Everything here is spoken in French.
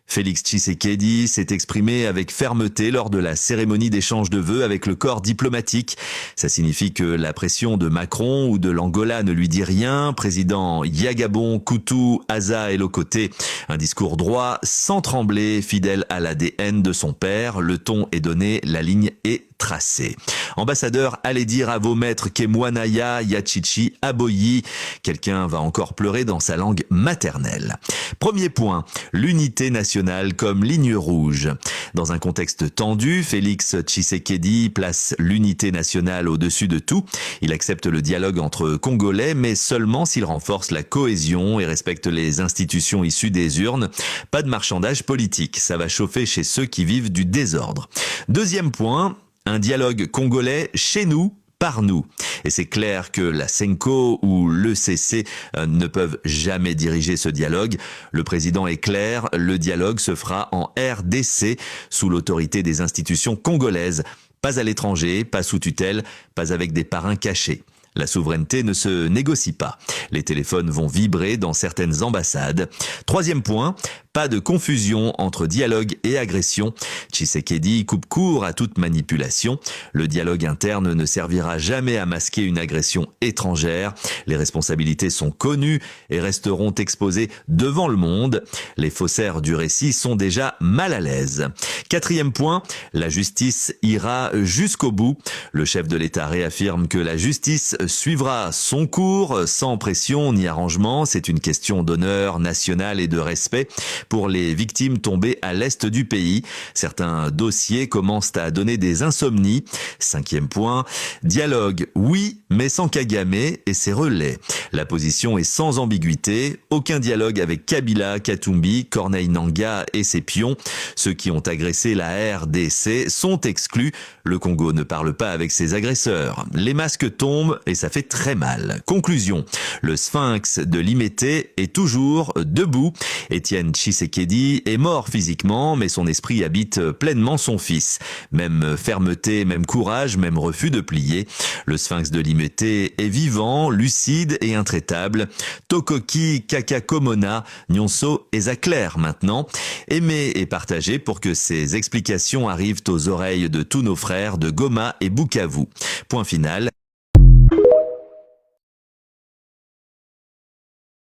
Félix Tshisekedi s'est exprimé avec fermeté lors de la cérémonie d'échange de vœux avec le corps diplomatique. Ça signifie que la pression de Macron ou de l'Angola ne lui dit rien. Président Yagabon, Koutou, Aza et Lokoté, un discours droit, sans trembler, fidèle à l'ADN de son père. Le ton est donné, la ligne est tracée. Ambassadeur, allez dire à vos maîtres Kemwanaya, Yachichi, Aboyi. Quelqu'un va encore pleurer dans sa langue maternelle. Premier point, l'unité nationale comme ligne rouge. Dans un contexte tendu, Félix Tshisekedi place l'unité nationale au-dessus de tout. Il accepte le dialogue entre Congolais, mais seulement s'il renforce la cohésion et respecte les institutions issues des urnes. Pas de marchandage politique, ça va chauffer chez ceux qui vivent du désordre. Deuxième point, un dialogue congolais chez nous, par nous. Et c'est clair que la Senko ou l'ECC ne peuvent jamais diriger ce dialogue. Le président est clair, le dialogue se fera en RDC, sous l'autorité des institutions congolaises. Pas à l'étranger, pas sous tutelle, pas avec des parrains cachés. La souveraineté ne se négocie pas. Les téléphones vont vibrer dans certaines ambassades. Troisième point, pas de confusion entre dialogue et agression. Tshisekedi coupe court à toute manipulation. Le dialogue interne ne servira jamais à masquer une agression étrangère. Les responsabilités sont connues et resteront exposées devant le monde. Les faussaires du récit sont déjà mal à l'aise. Quatrième point, la justice ira jusqu'au bout. Le chef de l'État réaffirme que la justice suivra son cours sans pression ni arrangement. C'est une question d'honneur national et de respect pour les victimes tombées à l'est du pays. Certains dossiers commencent à donner des insomnies. Cinquième point, dialogue, oui, mais sans Kagame et ses relais. La position est sans ambiguïté. Aucun dialogue avec Kabila, Katumbi, Corneille Nangaa et ses pions. Ceux qui ont agressé la RDC sont exclus. Le Congo ne parle pas avec ses agresseurs. Les masques tombent et ça fait très mal. Conclusion, le sphinx de Limété est toujours debout. Étienne Tshisekedi est mort physiquement, mais son esprit habite pleinement son fils. Même fermeté, même courage, même refus de plier. Le sphinx de Limété est vivant, lucide et intraitable. Tokoki Kakakomona, Nyonso et Zaclair maintenant. Aimé et partagé pour que ces explications arrivent aux oreilles de tous nos frères de Goma et Bukavu. Point final.